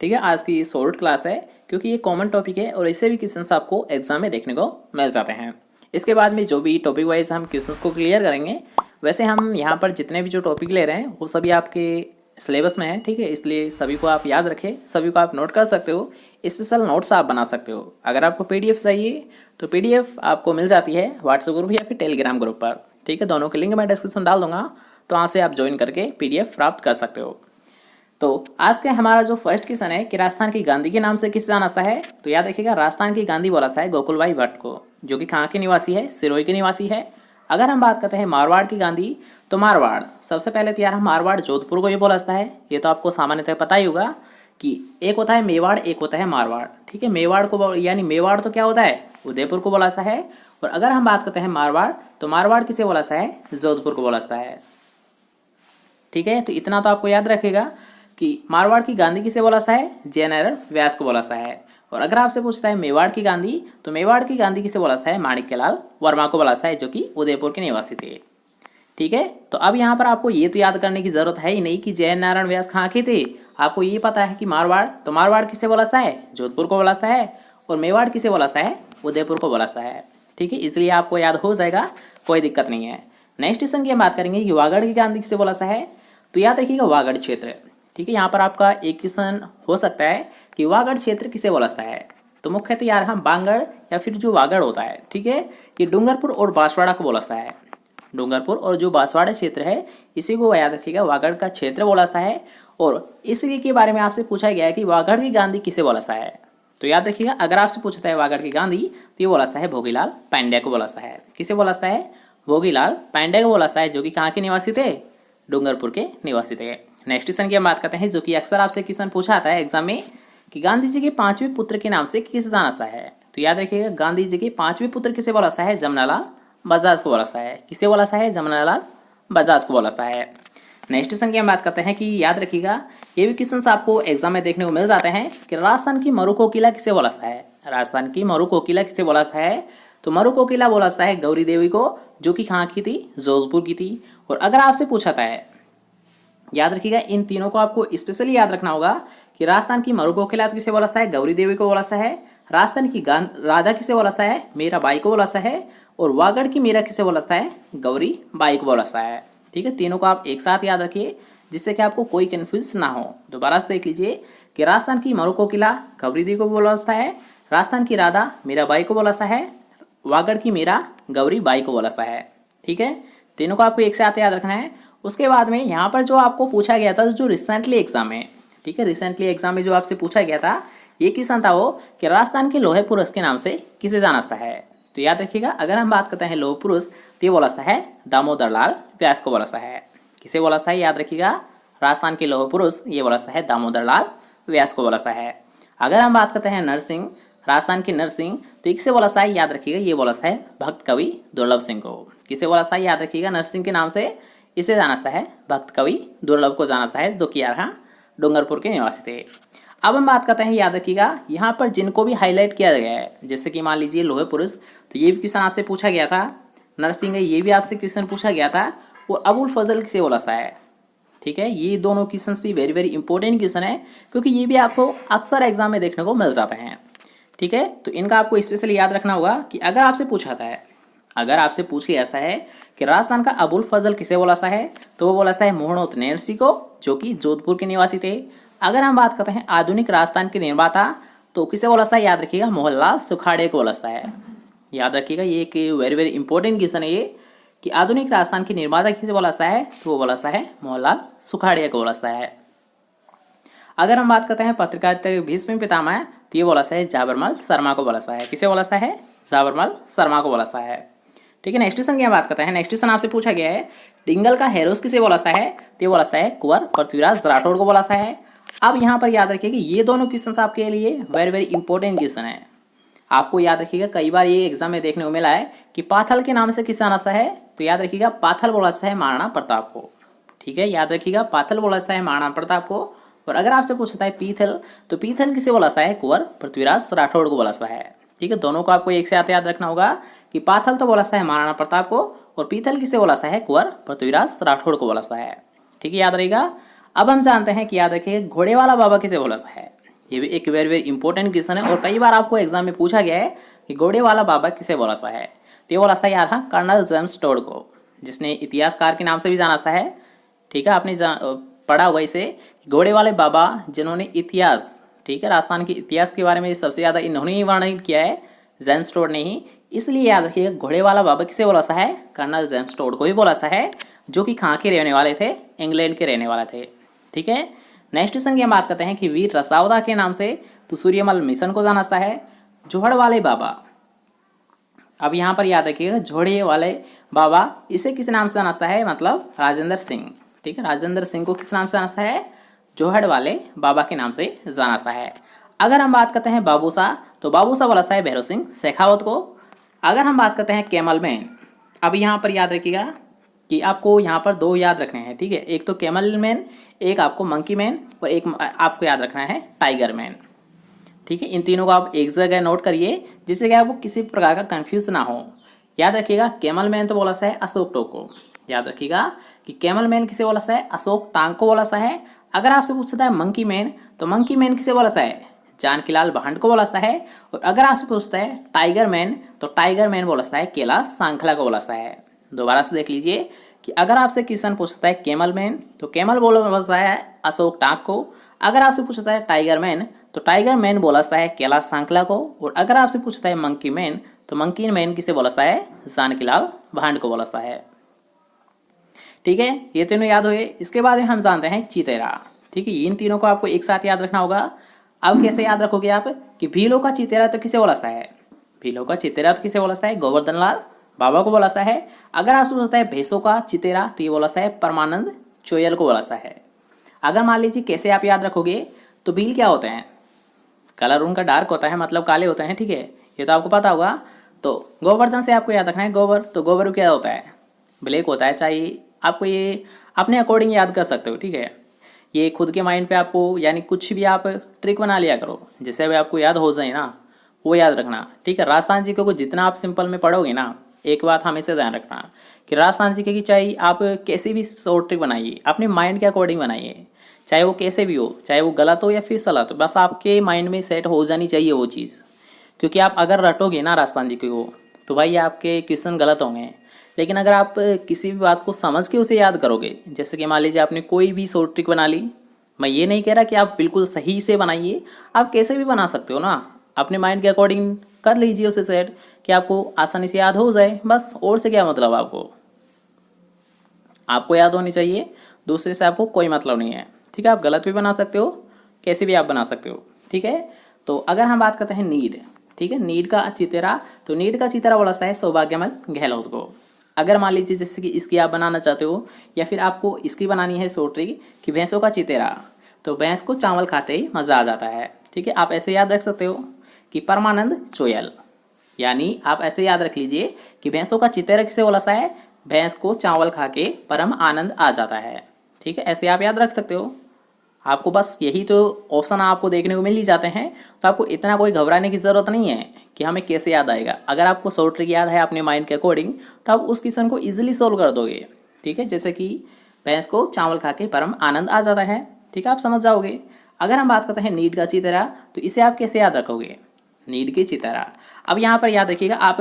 ठीक है, आज की ये शॉर्ट क्लास है क्योंकि ये कॉमन टॉपिक है और ऐसे भी क्वेश्चंस आपको एग्जाम में देखने को मिल जाते हैं। इसके बाद में जो भी टॉपिक वाइज हम क्वेश्चंस को क्लियर करेंगे, वैसे हम यहाँ पर जितने भी जो टॉपिक ले रहे हैं वो सभी आपके सिलेबस में है। ठीक है, इसलिए सभी को आप याद रखें, सभी को आप नोट कर सकते हो, स्पेशल नोट्स आप बना सकते हो। अगर आपको PDF चाहिए तो PDF आपको मिल जाती है व्हाट्सएप ग्रुप या फिर टेलीग्राम ग्रुप पर। ठीक है, दोनों के लिंक मैं डिस्क्रिप्शन डाल दूंगा, तो वहाँ से आप ज्वाइन करके PDF प्राप्त कर सकते हो। तो आज का हमारा जो फर्स्ट क्वेश्चन है कि राजस्थान की गांधी के नाम से किसे जाना जाता है, तो याद रखिएगा राजस्थान की गांधी बोला जाता है गोकुलभाई भट्ट को, जो कि कहाँ के निवासी है, सिरोही के निवासी है। अगर हम बात करते हैं मारवाड़ की गांधी, तो मारवाड़ सबसे पहले तो यार हम मारवाड़ जोधपुर को ये बोला जाता है। ये तो आपको सामान्यतः पता ही होगा कि एक होता है मेवाड़, एक होता है मारवाड़। ठीक है, मेवाड़ को यानी मेवाड़ तो क्या होता है, उदयपुर को बोला जाता है। और अगर हम बात करते हैं मारवाड़, तो मारवाड़ किसे बोला जाता है, जोधपुर को बोला जाता है। ठीक है, तो इतना तो आपको याद रखेगा कि मारवाड़ की गांधी किसे बोला जाता है, जयनारायण व्यास को बोला जाता है। और अगर आपसे पूछता है मेवाड़ की गांधी, तो मेवाड़ की गांधी किसे बोला जाता है, माणिक्यलाल वर्मा को बोला जाता है, जो कि उदयपुर के निवासी थे। ठीक है, तो अब यहाँ पर आपको ये तो याद करने की जरूरत है ही नहीं कि जयनारायण व्यास कहाँ के थे। आपको ये पता है कि मारवाड़, तो मारवाड़ किसे बोला जाता है, जोधपुर को बोला जाता है। और मेवाड़ किसे बोला जाता है, उदयपुर को बोला जाता है। ठीक है, इसलिए आपको याद हो जाएगा, कोई दिक्कत नहीं है। नेक्स्ट क्वेश्चन की हम बात करेंगे कि वागड़ की गांधी किसे बोला जाता है, तो याद रखिएगा वागड़ क्षेत्र। ठीक है, यहाँ पर आपका एक क्वेश्चन हो सकता है कि वागड़ क्षेत्र किसे बोला जाता है, तो मुख्यतः यार हम बांगड़ या फिर जो वागड़ होता है, ठीक है, ये डूंगरपुर और बांसवाड़ा को बोला जाता है। डूंगरपुर और जो बांसवाड़ा क्षेत्र है, इसी को याद रखिएगा वागड़ का क्षेत्र बोला जाता है। और इसी के बारे में आपसे पूछा गया है कि वागड़ की गांधी किसे बोला जाता है, तो याद रखिएगा अगर आपसे पूछता है वागड़ की गांधी, तो ये बोला जाता है भोगीलाल पांड्या को बोला जाता है। किसे बोला जाता है, भोगीलाल पांड्या को बोला जाता है, जो कि कहाँ के निवासी थे, डूंगरपुर के निवासी थे। नेक्स्ट क्वेश्चन की हम बात करते हैं, जो कि अक्सर आपसे क्वेश्चन पूछा आता है एग्जाम में कि गांधी जी के 5वें पुत्र के नाम से किसे जाना जाता है, तो याद रखिएगा गांधी जी के 5वें पुत्र किसे बोला जाता है, जमनालाल बजाज को बोला जाता है। किसे बोला जाता है, जमनालाल बजाज को बोला जाता है। नेक्स्ट क्वेश्चन की हम बात करते हैं कि याद रखिएगा ये भी क्वेश्चन आपको एग्जाम में देखने को मिल जाते हैं कि राजस्थान की मरु कोकिला किसे बोला जाता है। राजस्थान की मरु कोकिला किसे बोला जाता है, तो मरु कोकिला बोला जाता है गौरी देवी को, जो कि कहाँ की थी, जोधपुर की थी। और अगर आपसे पूछा है, याद रखिएगा इन तीनों को आपको स्पेशली याद रखना होगा कि राजस्थान की मरु कोकिला किसे बोला जाता है, गौरी देवी को बोला जाता है। राजस्थान की राधा किसे बोला जाता है, मीराबाई को बोला जाता है। और वागड़ की मीरा किसे बोला जाता है, गौरी बाई को बोला जाता है। ठीक है, तीनों को आप एक साथ याद रखिए जिससे कि आपको कोई कंफ्यूज ना हो। दोबारा से देख लीजिए कि राजस्थान की मरु कोकिला गौरी देवी को बोला जाता है, राजस्थान की राधा मीराबाई को बोला जाता है, वागड़ की मीरा गौरी बाई को बोला जाता है। ठीक है, तीनों को आपको एक साथ याद रखना है। उसके बाद में यहाँ पर जो आपको पूछा गया था, जो रिसेंटली एग्जाम में, ठीक है, रिसेंटली एग्जाम में जो आपसे पूछा गया था, ये क्वेश्चन था वो कि राजस्थान के लोहे पुरुष के नाम से किसे जाना जाता है। तो याद रखिएगा अगर हम बात करते हैं लोह पुरुष, तो ये बोला जाता है दामोदर लाल व्यास को बोला जाता है। किसे बोला जाता है, याद रखिएगा राजस्थान के लोह पुरुष ये बोला जाता है दामोदर लाल व्यास को बोला जाता है। अगर हम बात करते हैं नरसिंह, राजस्थान के नरसिंह, तो किसे बोला जाता है, याद रखिएगा ये बोला जाता है भक्त कवि दुर्लभ सिंह को। किसे बोला जाता है, याद रखिएगा नरसिंह के नाम से इसे जाना जाता है भक्त कवि दुर्लभ को जाना जाता है, जो कि यहाँ डूंगरपुर के निवासी थे। अब हम बात करते हैं, याद रखिएगा यहाँ पर जिनको भी हाईलाइट किया गया है, जैसे कि मान लीजिए लोहे पुरुष, तो ये भी क्वेश्चन आपसे पूछा गया था। नरसिंह ये भी आपसे क्वेश्चन पूछा गया था। और अबुल फजल किसे बोला जाता है। ठीक है, ये दोनों क्वेश्चन भी वेरी वेरी इंपॉर्टेंट क्वेश्चन है, क्योंकि ये भी आपको अक्सर एग्जाम में देखने को मिल जाते हैं। ठीक है, तो इनका आपको स्पेशली याद रखना होगा कि अगर आपसे पूछा है, अगर आपसे पूछ लिया ऐसा है कि राजस्थान का अबुल फजल किसे बोला जाता है, तो वो बोला जाता है मोहनोत नैनसी को, जो कि जोधपुर के निवासी थे। अगर हम बात करते हैं आधुनिक राजस्थान के निर्माता, तो किसे बोला जाता है, याद रखिएगा मोहनलाल सुखाड़े को बोला जाता है। याद रखिएगा ये एक वेरी वेरी इंपॉर्टेंट क्वेश्चन है ये कि आधुनिक राजस्थान के निर्माता किसे बोला जाता है, तो वो बोला जाता है मोहनलाल सुखाड़िया को बोला जाता है। अगर हम बात करते हैं पत्रकारिता के भीष्म पितामह, तो ये बोला जाता है जाबरमल शर्मा को बोला जाता है। किसे बोला जाता है, जाबरमल शर्मा को बोला जाता है। ठीक है, नेक्स्ट क्वेश्चन की बात करते हैं। नेक्स्ट क्वेश्चन आपसे पूछा गया है डिंगल का हेरोस किसे बोला जाता है, तो ये बोला जाता है कुंवर पृथ्वीराज राठौड़ को बोला जाता है। अब यहाँ पर याद रखिए कि ये दोनों क्वेश्चन आपके लिए वेरी वेरी इंपॉर्टेंट क्वेश्चन है। आपको याद रखिएगा कई बार ये एग्जाम में देखने को मिला है कि पाथल के नाम से किसे जाना जाता है, तो याद रखिएगा पाथल बोला जाता है महाराणा प्रताप को। ठीक है, याद रखिएगा पाथल बोला जाता है महाराणा प्रताप को। और अगर आपसे पूछता है पीथल, तो पीथल किसे बोला जाता है, कुंवर पृथ्वीराज राठौड़ को बोला जाता है। ठीक है, दोनों को आपको एक साथ याद रखना होगा कि पाथल तो बोला जाता है महाराणा प्रताप को, और पीथल किसे बोला जाता है, कुंवर पृथ्वीराज राठौड़ को बोला जाता है। ठीक है, याद रहेगा। अब हम जानते हैं कि याद रखिए घोड़े वाला बाबा किसे बोला जाता है। ये भी एक वेरी वेरी इंपॉर्टेंट क्वेश्चन है और कई बार आपको एग्जाम में पूछा गया है कि घोड़े वाला बाबा किसे बोला सा है। तो ये बोला सा यार था कर्नल जेम्स टोड को, जिसने इतिहासकार के नाम से भी जाना सा है। ठीक है, आपने पढ़ा होगा इसे, घोड़े वाले बाबा जिन्होंने इतिहास, ठीक है, राजस्थान के इतिहास के बारे में सबसे ज़्यादा इन्होंने ही वर्णन किया है, जेम्स टोड ने ही। इसलिए याद रखिएगा घोड़े वाला बाबा किसे बोला सा है, कर्नल जेम्स टोड को ही बोला सा है, जो कि कहाँ के रहने वाले थे, इंग्लैंड के रहने वाले थे। ठीक है, नेक्स्ट क्वेश्चन की हम बात करते हैं कि वीर रसावदा के नाम से तो सूर्यमल मिशन को जाना सा है। जोहड़ वाले बाबा, अब यहाँ पर याद रखिएगा जोड़े वाले बाबा इसे किस नाम से जाना सा है, मतलब राजेंद्र सिंह। ठीक है, राजेंद्र सिंह को किस नाम से जाना सा है, जोहड़ वाले बाबा के नाम से जाना सा है। अगर हम बात करते हैं बाबूसा, तो बाबूसा बोला सा है भैरव सिंह शेखावत को। अगर हम बात करते हैं कैमल मैन, अब यहाँ पर याद रखिएगा कि आपको यहाँ पर दो याद रखने हैं। ठीक है, एक तो कैमल मैन, एक आपको मंकी मैन, और एक आपको याद रखना है टाइगर मैन। ठीक है, इन तीनों को आप एक जगह नोट करिए जिससे कि आपको किसी प्रकार का कंफ्यूज ना हो। याद रखिएगा कैमल मैन तो बोला सा है अशोक टोक को। याद रखिएगा कि कैमल मैन किसे बोला सा है, अशोक टांग को बोला सा है। अगर आपसे पूछता है मंकी मैन, तो मंकी मैन किसे बोला सा है, जानकीलाल भांड को बोला सा है। और अगर आपसे पूछता है टाइगर मैन, तो टाइगर मैन बोला सा है कैलाश सांखला को बोला सा है। दोबारा से देख लीजिए कि अगर आपसे क्वेश्चन पूछता है कैमल मैन, तो कैमल बोला सा है अशोक टांग को। अगर आपसे पूछता है टाइगर मैन, तो टाइगर मैन बोला सा है कैलाश सांखला को। और अगर आपसे पूछता है मंकी मैन, तो मंकी मैन किसे बोला सा है, जानकीलाल भांड को बोला सा है। ठीक है, ये तीनों याद हुए। इसके बाद हम जानते हैं चितेरा। ठीक है, इन तीनों को आपको एक साथ याद रखना होगा। अब कैसे याद रखोगे आप कि भीलों का चितेरा तो किसे बोला सा है, भीलों का चितेरा तो किसे बोला सा है, गोवर्धन लाल बाबा को बोला सा है। अगर आपसे पूछता है भैंसों का चितेरा, तो ये बोला सा है परमानंद चोयल को बोला सा है। अगर मान लीजिए कैसे आप याद रखोगे, तो भील क्या होते हैं, कलर उनका डार्क होता है, मतलब काले होते हैं। ठीक है, ये तो आपको पता होगा। तो गोवर्धन से आपको याद रखना है गोबर, तो गोबर क्या होता है, ब्लैक होता है। चाहे आपको ये अपने अकॉर्डिंग याद कर सकते हो। ठीक है, ये खुद के माइंड पे आपको यानी कुछ भी आप ट्रिक बना लिया करो जिससे भी आपको याद हो जाए ना, वो याद रखना। ठीक है, राजस्थान जी को जितना आप सिंपल में पढ़ोगे ना, एक बात हमेशा ध्यान रखना कि राजस्थान जी की चाहे आप कैसे भी शॉर्ट ट्रिक बनाइए, अपने माइंड के अकॉर्डिंग बनाइए, चाहे वो कैसे भी हो, चाहे वो गलत हो या फिर सलत हो, बस आपके माइंड में सेट हो जानी चाहिए वो चीज़। क्योंकि आप अगर रटोगे ना राजस्थान जी को, तो भाई आपके क्वेश्चन गलत होंगे। लेकिन अगर आप किसी भी बात को समझ के उसे याद करोगे, जैसे कि मान लीजिए आपने कोई भी शॉर्ट ट्रिक बना ली, मैं ये नहीं कह रहा कि आप बिल्कुल सही से बनाइए, आप कैसे भी बना सकते हो ना, अपने माइंड के अकॉर्डिंग कर लीजिए उसे सेट कि आपको आसानी से याद हो जाए बस। और से क्या मतलब, आपको याद होनी चाहिए, दूसरे से आपको कोई मतलब नहीं है। ठीक है, आप गलत भी बना सकते हो, कैसे भी आप बना सकते हो। ठीक है, तो अगर हम बात करते हैं नीड, ठीक है, नीड का चितेरा, तो नीड का चितेरा बोला जाता है सौभाग्यमल गहलोत को। अगर मान लीजिए जैसे कि इसकी आप बनाना चाहते हो, या फिर आपको इसकी बनानी है शॉर्ट ट्रिक कि भैंसों का चितेरा, तो भैंस को चावल खाते ही मज़ा आ जाता है। ठीक है, आप ऐसे याद रख सकते हो कि परमानंद चोयल, यानी आप ऐसे याद रख लीजिए कि भैंसों का चितेरा किसे बोला सा है, भैंस को चावल खा के परम आनंद आ जाता है। ठीक है, ऐसे आप याद रख सकते हो। आपको बस यही तो ऑप्शन आपको देखने को मिल ही जाते हैं, तो आपको इतना कोई घबराने की ज़रूरत नहीं है कि हमें कैसे याद आएगा। अगर आपको शॉर्ट ट्रिक याद है अपने माइंड के अकॉर्डिंग, तो आप उस क्वेश्चन को ईजिली सोल्व कर दोगे। ठीक है, जैसे कि भैंस को चावल खा के परम आनंद आ जाता है। ठीक है, आप समझ जाओगे। अगर हम बात करते हैं नीड का चितेरा, तो इसे आप कैसे याद रखोगे, नीड की चितेरा। अब यहाँ पर याद रखिएगा, आप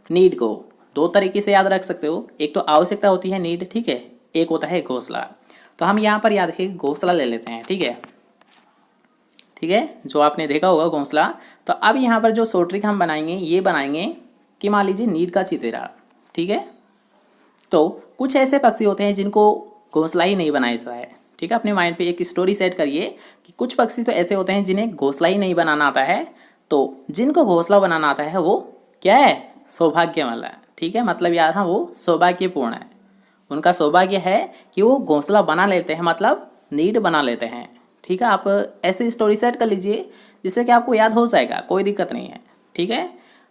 नीड को दो तरीके से याद रख सकते हो। एक तो आवश्यकता होती है नीड, ठीक है, एक होता है घोंसला। तो हम यहाँ पर याद रखिए घोंसला ले लेते हैं। ठीक है, ठीक है, जो आपने देखा होगा घोंसला। तो अब यहाँ पर जो शॉर्ट ट्रिक हम बनाएंगे, ये बनाएंगे कि मान लीजिए नीड का चितेरा। ठीक है, तो कुछ ऐसे पक्षी होते हैं जिनको घोंसला ही नहीं बनाया जाता है। ठीक है, अपने माइंड पे एक स्टोरी सेट करिए कि कुछ पक्षी तो ऐसे होते हैं जिन्हें घोंसला ही नहीं बनाना आता है। तो जिनको घोंसला बनाना आता है वो क्या है, सौभाग्यवान है। ठीक है, मतलब यार हाँ, वो सौभाग्यपूर्ण है, उनका सौभाग्य है कि वो घोंसला बना लेते हैं, मतलब नीड बना लेते हैं। ठीक है, आप ऐसे स्टोरी सेट कर लीजिए जिससे कि आपको याद हो जाएगा, कोई दिक्कत नहीं है। ठीक है,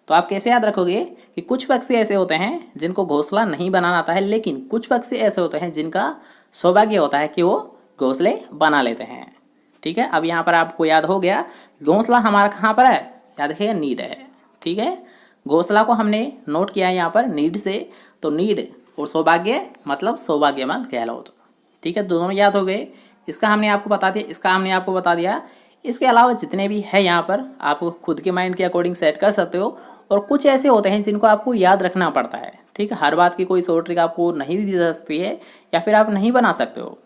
तो आप कैसे याद रखोगे कि कुछ पक्षी ऐसे होते हैं जिनको घोंसला नहीं बनाना आता है, लेकिन कुछ पक्षी ऐसे होते हैं जिनका सौभाग्य होता है कि वो घोंसले बना लेते हैं। ठीक है, अब यहाँ पर आपको याद हो गया घोंसला हमारा कहाँ पर है, याद रखिएगा नीड है। ठीक है, घोंसला को हमने नोट किया है यहाँ पर नीड से, तो नीड और सौभाग्य मतलब सौभाग्यमल गहलोत। ठीक है, दोनों याद हो गए। इसका हमने आपको बता दिया, इसका हमने आपको बता दिया। इसके अलावा जितने भी है यहाँ पर आप खुद के माइंड के अकॉर्डिंग सेट कर सकते हो, और कुछ ऐसे होते हैं जिनको आपको याद रखना पड़ता है। ठीक है, हर बात की कोई शॉर्ट ट्रिक आपको नहीं दी जा सकती है या फिर आप नहीं बना सकते हो,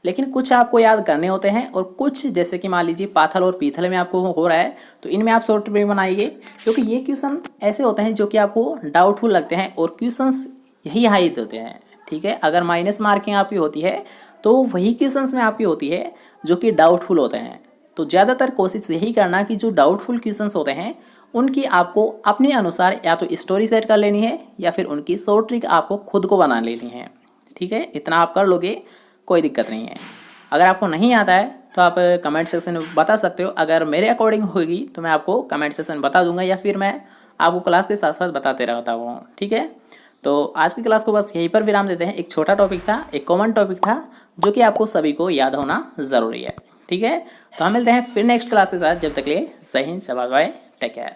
लेकिन कुछ आपको याद करने होते हैं। और कुछ जैसे कि मान लीजिए पाथल और पीथल में आपको हो रहा है तो इनमें आप शॉर्ट ट्रिक बनाइए, क्योंकि ये क्वेश्चन ऐसे होते हैं जो कि आपको डाउटफुल लगते हैं और क्वेश्चंस यही हाइट होते हैं। ठीक है, अगर माइनस मार्किंग आपकी होती है तो वही क्वेश्चंस में आपकी होती है जो कि डाउटफुल होते हैं। तो ज़्यादातर कोशिश यही करना कि जो डाउटफुल क्वेश्चंस होते हैं उनकी आपको अपने अनुसार या तो स्टोरी सेट कर लेनी है या फिर उनकी शॉर्ट ट्रिक आपको खुद को बना लेनी है। ठीक है, इतना आप कर लोगे, कोई दिक्कत नहीं है। अगर आपको नहीं आता है तो आप कमेंट सेक्शन में बता सकते हो। अगर मेरे अकॉर्डिंग होगी तो मैं आपको कमेंट सेक्शन में बता दूंगा, या फिर मैं आपको क्लास के साथ साथ बताते रहता हूँ। ठीक है, तो आज की क्लास को बस यहीं पर विराम देते हैं। एक छोटा टॉपिक था, एक कॉमन टॉपिक था जो कि आपको सभी को याद होना ज़रूरी है। ठीक है, तो हम मिलते हैं फिर नेक्स्ट क्लास के साथ। जब तक के लिए जय हिंद, बाय बाय, टेक केयर।